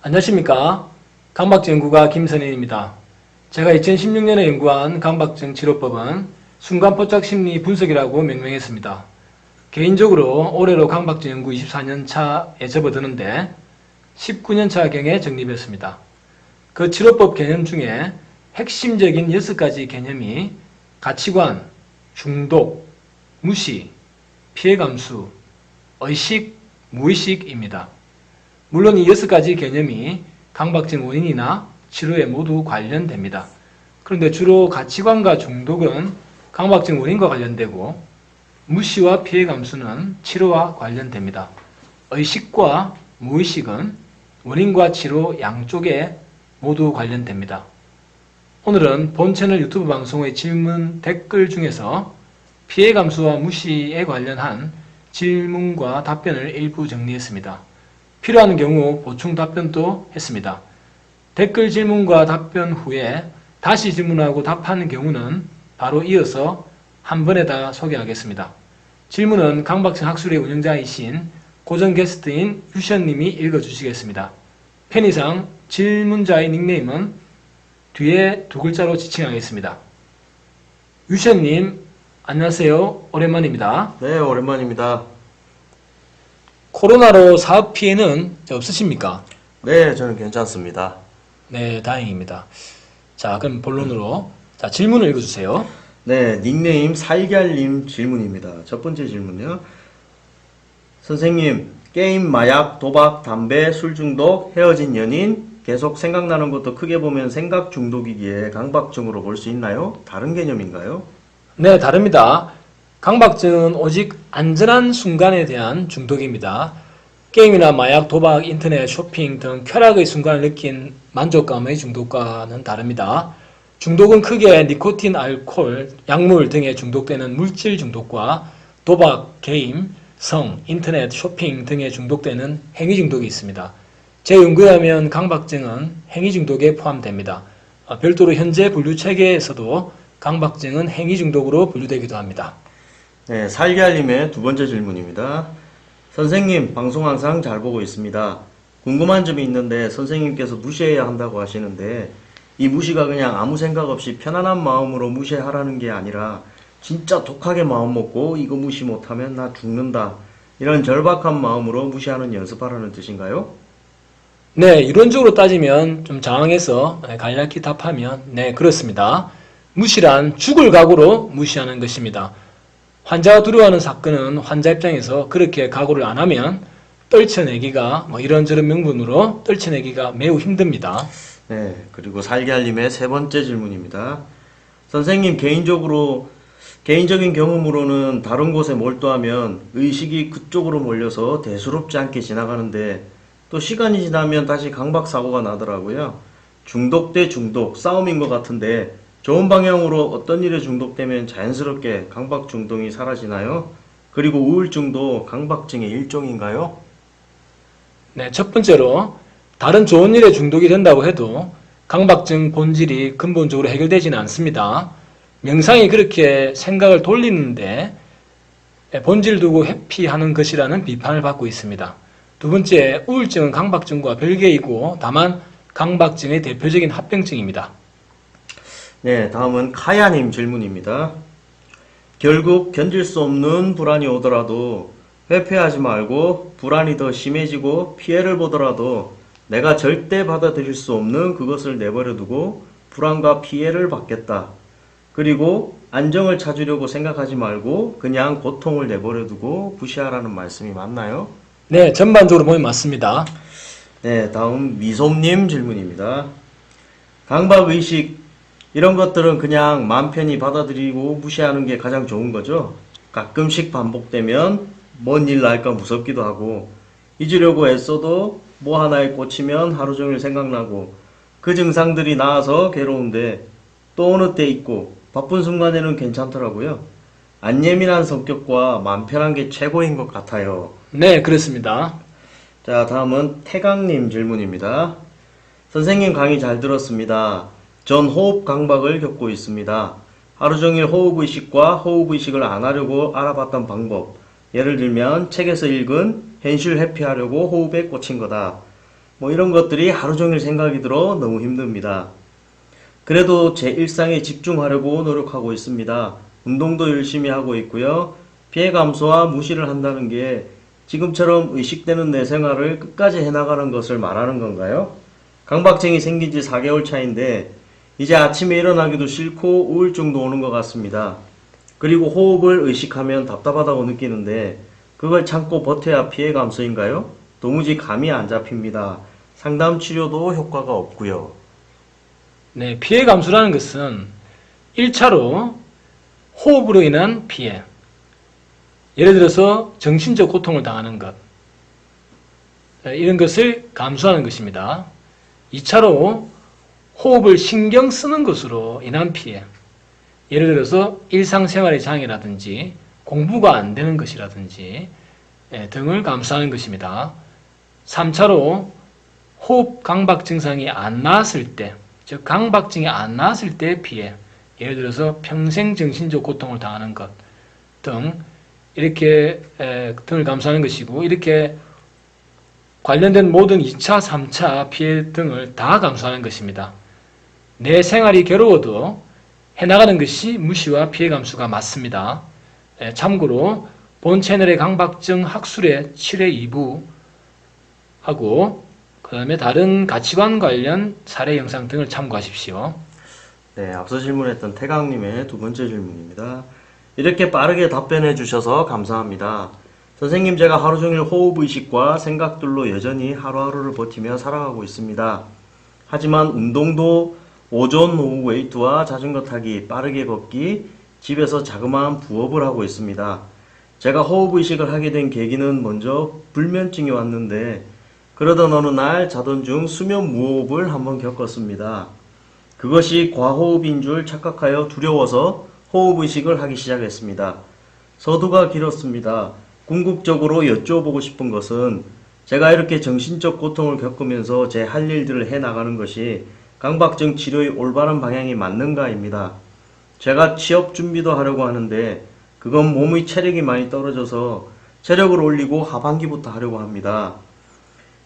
안녕하십니까. 강박증 연구가 김선인입니다. 제가 2016년에 연구한 강박증 치료법은 순간포착 심리 분석이라고 명명했습니다. 개인적으로 올해로 강박증 연구 24년 차에 접어드는데 19년 차경에 정립했습니다. 그 치료법 개념 중에 핵심적인 6가지 개념이 가치관, 중독, 무시, 피해 감수, 의식, 무의식입니다. 물론 이 6가지 개념이 강박증 원인이나 치료에 모두 관련됩니다. 그런데 주로 가치관과 중독은 강박증 원인과 관련되고 무시와 피해 감수는 치료와 관련됩니다. 의식과 무의식은 원인과 치료 양쪽에 모두 관련됩니다. 오늘은 본 채널 유튜브 방송의 질문 댓글 중에서 피해 감수와 무시에 관련한 질문과 답변을 일부 정리했습니다. 필요한 경우 보충 답변도 했습니다. 댓글 질문과 답변 후에 다시 질문하고 답하는 경우는 바로 이어서 한 번에 다 소개하겠습니다. 질문은 강박증 학술의 운영자이신 고정 게스트인 유션님이 읽어주시겠습니다. 편의상 질문자의 닉네임은 뒤에 2글자로 지칭하겠습니다. 유션님, 안녕하세요. 오랜만입니다. 네, 오랜만입니다. 코로나로 사업 피해는 없으십니까? 네, 저는 괜찮습니다. 네, 다행입니다. 자, 그럼 본론으로 질문을 읽어주세요. 네, 닉네임 살걀님 질문입니다. 첫 번째 질문요. 선생님, 게임, 마약, 도박, 담배, 술 중독, 헤어진 연인, 계속 생각나는 것도 크게 보면 생각 중독이기에 강박증으로 볼 수 있나요? 다른 개념인가요? 네, 다릅니다. 강박증은 오직 안전한 순간에 대한 중독입니다. 게임이나 마약, 도박, 인터넷, 쇼핑 등 쾌락의 순간을 느낀 만족감의 중독과는 다릅니다. 중독은 크게 니코틴, 알코올, 약물 등에 중독되는 물질 중독과 도박, 게임, 성, 인터넷, 쇼핑 등에 중독되는 행위 중독이 있습니다. 제 연구에 하면 강박증은 행위 중독에 포함됩니다. 별도로 현재 분류 체계에서도 강박증은 행위 중독으로 분류되기도 합니다. 네, 살걀님의 두 번째 질문입니다. 선생님, 방송 항상 잘 보고 있습니다. 궁금한 점이 있는데 선생님께서 무시해야 한다고 하시는데 이 무시가 그냥 아무 생각 없이 편안한 마음으로 무시하라는 게 아니라 진짜 독하게 마음 먹고 이거 무시 못하면 나 죽는다 이런 절박한 마음으로 무시하는 연습하라는 뜻인가요? 네, 이론적으로 따지면 좀 장황해서 간략히 답하면 네, 그렇습니다. 무시란 죽을 각오로 무시하는 것입니다. 환자가 두려워하는 사건은 환자 입장에서 그렇게 각오를 안 하면 떨쳐내기가 이런저런 명분으로 떨쳐내기가 매우 힘듭니다. 네, 그리고 살걀님의 세 번째 질문입니다. 선생님, 개인적인 경험으로는 다른 곳에 몰두하면 의식이 그쪽으로 몰려서 대수롭지 않게 지나가는데 또 시간이 지나면 다시 강박사고가 나더라고요. 중독 대 중독, 싸움인 것 같은데 좋은 방향으로 어떤 일에 중독되면 자연스럽게 강박 중독이 사라지나요? 그리고 우울증도 강박증의 일종인가요? 네, 첫 번째로 다른 좋은 일에 중독이 된다고 해도 강박증 본질이 근본적으로 해결되지는 않습니다. 명상이 그렇게 생각을 돌리는데 본질 두고 회피하는 것이라는 비판을 받고 있습니다. 두 번째, 우울증은 강박증과 별개이고 다만 강박증의 대표적인 합병증입니다. 네, 다음은 카야님 질문입니다. 결국 견딜 수 없는 불안이 오더라도 회피하지 말고 불안이 더 심해지고 피해를 보더라도 내가 절대 받아들일 수 없는 그것을 내버려 두고 불안과 피해를 받겠다. 그리고 안정을 찾으려고 생각하지 말고 그냥 고통을 내버려 두고 무시하라는 말씀이 맞나요? 네, 전반적으로 보면 맞습니다. 네, 다음 미솜님 질문입니다. 강박의식 이런 것들은 그냥 마음 편히 받아들이고 무시하는 게 가장 좋은 거죠. 가끔씩 반복되면 뭔 일 날까 무섭기도 하고 잊으려고 애써도 뭐 하나에 꽂히면 하루 종일 생각나고 그 증상들이 나아서 괴로운데 또 어느 때 있고 바쁜 순간에는 괜찮더라고요. 안 예민한 성격과 마음 편한 게 최고인 것 같아요. 네, 그렇습니다. 자, 다음은 태강님 질문입니다. 선생님 강의 잘 들었습니다. 전 호흡 강박을 겪고 있습니다. 하루 종일 호흡의식과 호흡의식을 안 하려고 알아봤던 방법. 예를 들면 책에서 읽은 현실 회피하려고 호흡에 꽂힌 거다. 뭐 이런 것들이 하루 종일 생각이 들어 너무 힘듭니다. 그래도 제 일상에 집중하려고 노력하고 있습니다. 운동도 열심히 하고 있고요. 피해 감소와 무시를 한다는 게 지금처럼 의식되는 내 생활을 끝까지 해나가는 것을 말하는 건가요? 강박증이 생긴 지 4개월 차인데 이제 아침에 일어나기도 싫고 우울증도 오는 것 같습니다. 그리고 호흡을 의식하면 답답하다고 느끼는데 그걸 참고 버텨야 피해 감소인가요? 도무지 감이 안 잡힙니다. 상담 치료도 효과가 없고요. 네, 피해 감소라는 것은 1차로 호흡으로 인한 피해. 예를 들어서 정신적 고통을 당하는 것. 이런 것을 감소하는 것입니다. 2차로 호흡을 신경 쓰는 것으로 인한 피해. 예를 들어서 일상생활의 장애라든지 공부가 안 되는 것이라든지 등을 감소하는 것입니다. 3차로 호흡 강박 증상이 안 나았을 때, 즉 강박증이 안 나았을 때의 피해, 예를 들어서 평생 정신적 고통을 당하는 것 등 이렇게 등을 감소하는 것이고, 이렇게 관련된 모든 2차, 3차 피해 등을 다 감소하는 것입니다. 내 생활이 괴로워도 해나가는 것이 무시와 피해 감소가 맞습니다. 참고로 본 채널의 강박증 학술의 7회 2부 하고 그 다음에 다른 가치관 관련 사례 영상 등을 참고하십시오. 네, 앞서 질문했던 태강님의 두 번째 질문입니다. 이렇게 빠르게 답변해 주셔서 감사합니다. 선생님, 제가 하루 종일 호흡의식과 생각들로 여전히 하루하루를 버티며 살아가고 있습니다. 하지만 운동도 오전, 오후 웨이트와 자전거 타기, 빠르게 걷기, 집에서 자그마한 부업을 하고 있습니다. 제가 호흡의식을 하게 된 계기는 먼저 불면증이 왔는데 그러던 어느 날 자던 중 수면 무호흡을 한번 겪었습니다. 그것이 과호흡인 줄 착각하여 두려워서 호흡의식을 하기 시작했습니다. 서두가 길었습니다. 궁극적으로 여쭤보고 싶은 것은 제가 이렇게 정신적 고통을 겪으면서 제 할 일들을 해나가는 것이 강박증 치료의 올바른 방향이 맞는가입니다. 제가 취업 준비도 하려고 하는데 그건 몸의 체력이 많이 떨어져서 체력을 올리고 하반기부터 하려고 합니다.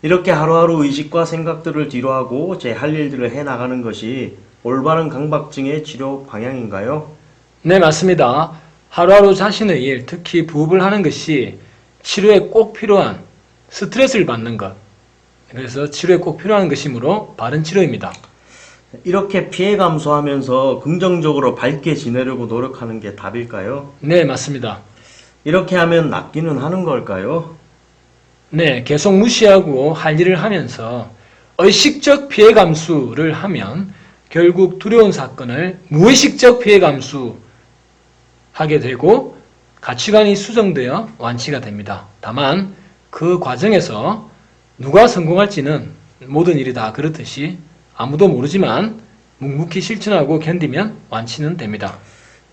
이렇게 하루하루 의식과 생각들을 뒤로하고 제 할 일들을 해나가는 것이 올바른 강박증의 치료 방향인가요? 네, 맞습니다. 하루하루 자신의 일, 특히 부업을 하는 것이 치료에 꼭 필요한 스트레스를 받는 것. 그래서 치료에 꼭 필요한 것이므로 바른 치료입니다. 이렇게 피해 감소하면서 긍정적으로 밝게 지내려고 노력하는 게 답일까요? 네, 맞습니다. 이렇게 하면 낫기는 하는 걸까요? 네, 계속 무시하고 할 일을 하면서 의식적 피해 감수를 하면 결국 두려운 사건을 무의식적 피해 감수하게 되고 가치관이 수정되어 완치가 됩니다. 다만 그 과정에서 누가 성공할지는 모든 일이 다 그렇듯이 아무도 모르지만 묵묵히 실천하고 견디면 완치는 됩니다.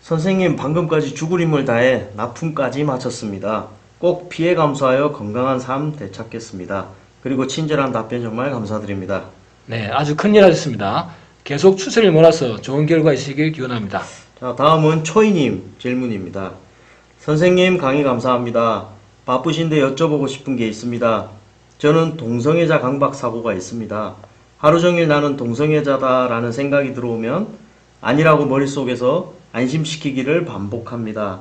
선생님, 방금까지 죽을 힘을 다해 납품까지 마쳤습니다. 꼭 피해 감소하여 건강한 삶 되찾겠습니다. 그리고 친절한 답변 정말 감사드립니다. 네, 아주 큰일 하셨습니다. 계속 추세를 몰아서 좋은 결과 있으길 기원합니다. 자, 다음은 초이님 질문입니다. 선생님, 강의 감사합니다. 바쁘신데 여쭤보고 싶은 게 있습니다. 저는 동성애자 강박 사고가 있습니다. 하루 종일 나는 동성애자다 라는 생각이 들어오면 아니라고 머릿속에서 안심시키기를 반복합니다.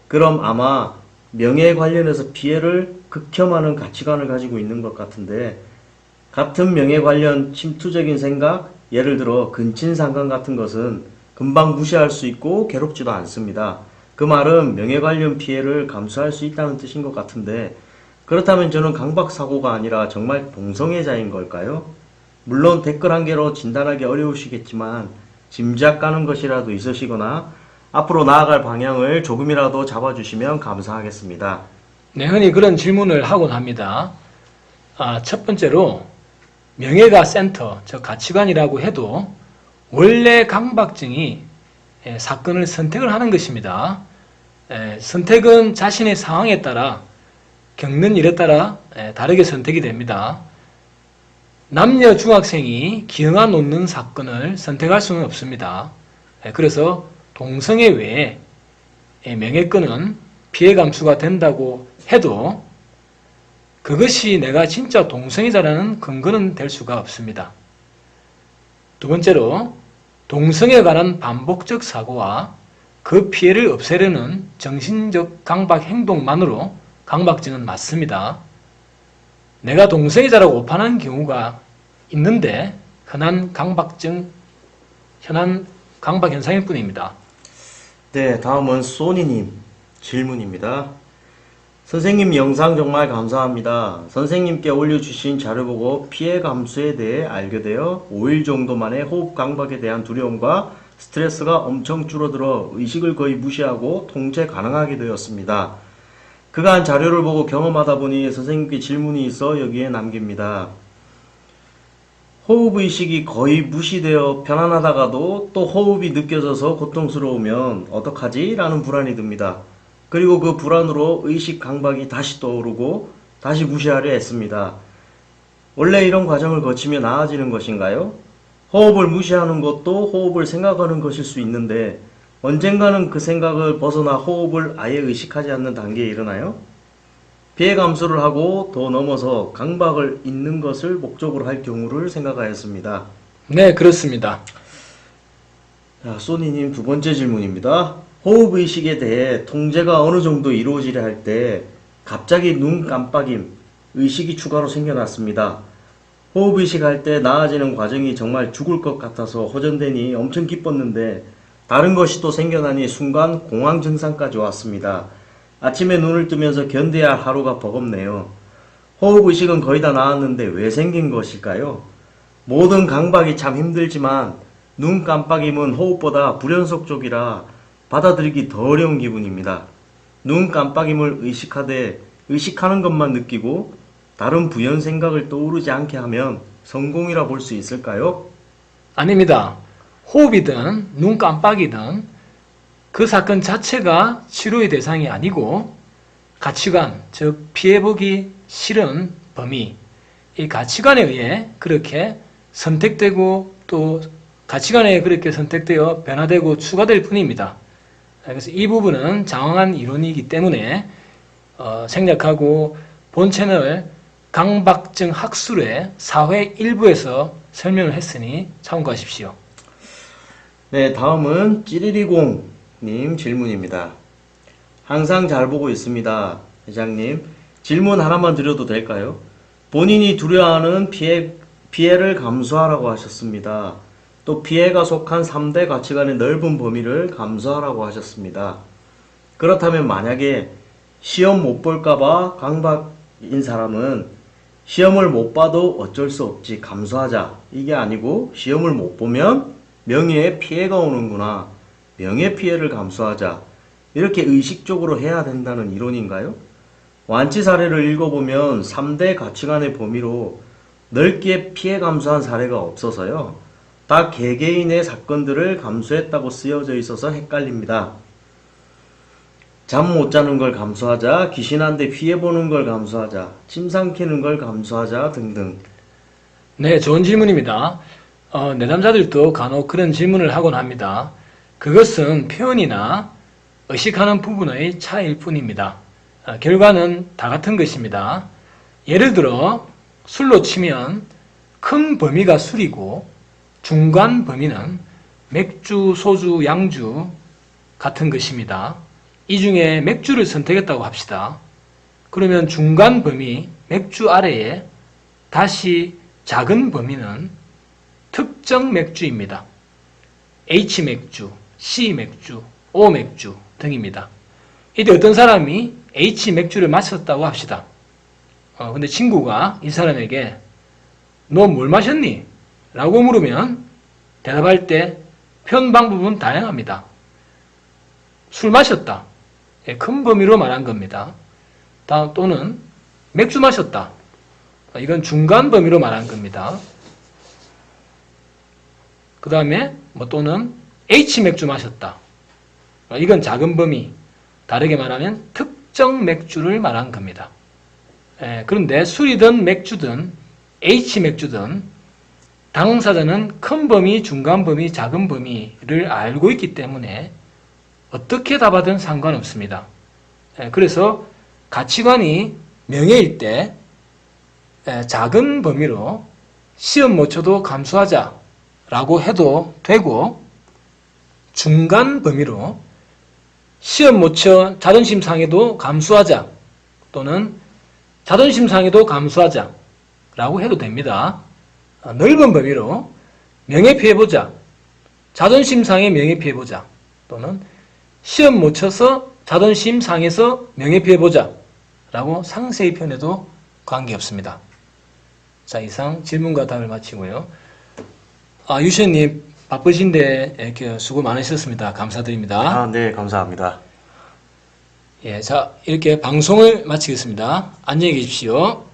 그럼 아마 명예에 관련해서 피해를 극혐하는 가치관을 가지고 있는 것 같은데, 같은 명예 관련 침투적인 생각, 예를 들어 근친상간 같은 것은 금방 무시할 수 있고 괴롭지도 않습니다. 그 말은 명예 관련 피해를 감수할 수 있다는 뜻인 것 같은데, 그렇다면 저는 강박사고가 아니라 정말 동성애자인 걸까요? 물론 댓글 한 개로 진단하기 어려우시겠지만 짐작 가는 것이라도 있으시거나 앞으로 나아갈 방향을 조금이라도 잡아주시면 감사하겠습니다. 네, 흔히 그런 질문을 하곤 합니다. 첫 번째로 명예가 센터, 즉 가치관이라고 해도 원래 강박증이 사건을 선택을 하는 것입니다. 선택은 자신의 상황에 따라 겪는 일에 따라 다르게 선택이 됩니다. 남녀 중학생이 기어가 놓는 사건을 선택할 수는 없습니다. 그래서 동성애 외에 명예권은 피해 감수가 된다고 해도 그것이 내가 진짜 동성애자라는 근거는 될 수가 없습니다. 두 번째로 동성애에 관한 반복적 사고와 그 피해를 없애려는 정신적 강박 행동만으로 강박증은 맞습니다. 내가 동성애자라고 오판하는 경우가 있는데 흔한 강박 현상일 뿐입니다. 네, 다음은 소니님 질문입니다. 선생님 영상 정말 감사합니다. 선생님께 올려주신 자료 보고 피해 감수에 대해 알게 되어 5일 정도 만에 호흡 강박에 대한 두려움과 스트레스가 엄청 줄어들어 의식을 거의 무시하고 통제 가능하게 되었습니다. 그간 자료를 보고 경험하다 보니 선생님께 질문이 있어 여기에 남깁니다. 호흡의식이 거의 무시되어 편안하다가도 또 호흡이 느껴져서 고통스러우면 어떡하지? 라는 불안이 듭니다. 그리고 그 불안으로 의식 강박이 다시 떠오르고 다시 무시하려 했습니다. 원래 이런 과정을 거치며 나아지는 것인가요? 호흡을 무시하는 것도 호흡을 생각하는 것일 수 있는데 언젠가는 그 생각을 벗어나 호흡을 아예 의식하지 않는 단계에 이르나요? 피해 감수를 하고 더 넘어서 강박을 잊는 것을 목적으로 할 경우를 생각하였습니다. 네, 그렇습니다. 자, 소니님 두 번째 질문입니다. 호흡의식에 대해 통제가 어느 정도 이루어지려 할 때 갑자기 눈 깜빡임, 의식이 추가로 생겨났습니다. 호흡의식 할 때 나아지는 과정이 정말 죽을 것 같아서 호전되니 엄청 기뻤는데 다른 것이 또 생겨나니 순간 공황 증상까지 왔습니다. 아침에 눈을 뜨면서 견뎌야 할 하루가 버겁네요. 호흡의식은 거의 다 나았는데 왜 생긴 것일까요? 모든 강박이 참 힘들지만 눈 깜빡임은 호흡보다 불연속 쪽이라 받아들이기 더 어려운 기분입니다. 눈 깜빡임을 의식하는 것만 느끼고 다른 부연 생각을 떠오르지 않게 하면 성공이라 볼 수 있을까요? 아닙니다. 호흡이든 눈 깜빡이든 그 사건 자체가 치료의 대상이 아니고 가치관, 즉 피해보기 싫은 범위, 이 가치관에 의해 그렇게 선택되고 또 가치관에 그렇게 선택되어 변화되고 추가될 뿐입니다. 그래서 이 부분은 장황한 이론이기 때문에 생략하고 본 채널 강박증 학술의 4회 1부에서 설명을 했으니 참고하십시오. 네, 다음은 찌리리공님 질문입니다. 항상 잘 보고 있습니다. 회장님, 질문 하나만 드려도 될까요? 본인이 두려워하는 피해를 감수하라고 하셨습니다. 또 피해가 속한 3대 가치관의 넓은 범위를 감수하라고 하셨습니다. 그렇다면 만약에 시험 못 볼까봐 강박인 사람은 시험을 못 봐도 어쩔 수 없지 감수하자 이게 아니고 시험을 못 보면 명예에 피해가 오는구나 명예 피해를 감수하자 이렇게 의식적으로 해야 된다는 이론인가요? 완치 사례를 읽어보면 3대 가치관의 범위로 넓게 피해 감수한 사례가 없어서요. 다 개개인의 사건들을 감수했다고 쓰여져 있어서 헷갈립니다. 잠 못 자는 걸 감수하자, 귀신한테 피해보는 걸 감수하자, 침 삼키는 걸 감수하자 등등. 네, 좋은 질문입니다. 내담자들도 간혹 그런 질문을 하곤 합니다. 그것은 표현이나 의식하는 부분의 차이일 뿐입니다. 결과는 다 같은 것입니다. 예를 들어 술로 치면 큰 범위가 술이고 중간 범위는 맥주, 소주, 양주 같은 것입니다. 이 중에 맥주를 선택했다고 합시다. 그러면 중간 범위, 맥주 아래에 다시 작은 범위는 특정 맥주입니다. H맥주, C맥주, O맥주 등입니다. 이때 어떤 사람이 H맥주를 마셨다고 합시다. 근데 친구가 이 사람에게 너 뭘 마셨니? 라고 물으면 대답할 때 표현 방법은 다양합니다. 술 마셨다. 큰 범위로 말한 겁니다. 또는 맥주 마셨다. 이건 중간 범위로 말한 겁니다. 그 다음에 또는 H맥주 마셨다. 이건 작은 범위. 다르게 말하면 특정 맥주를 말한 겁니다. 그런데 술이든 맥주든 H맥주든 당사자는 큰 범위, 중간 범위, 작은 범위를 알고 있기 때문에 어떻게 답하든 상관없습니다. 그래서 가치관이 명예일 때 작은 범위로 시험 못 쳐도 감수하자라고 해도 되고, 중간 범위로 시험 못 쳐 자존심 상해도 감수하자 또는 자존심 상해도 감수하자라고 해도 됩니다. 넓은 범위로 명예피해보자, 자존심 상해 명예피해보자 또는 시험 못 쳐서 자존심 상해서 명예피해보자 라고 상세히 표현해도 관계없습니다. 자, 이상 질문과 답을 마치고요. 유시현님 바쁘신데 이렇게 수고 많으셨습니다. 감사드립니다. 네, 감사합니다. 자, 이렇게 방송을 마치겠습니다. 안녕히 계십시오.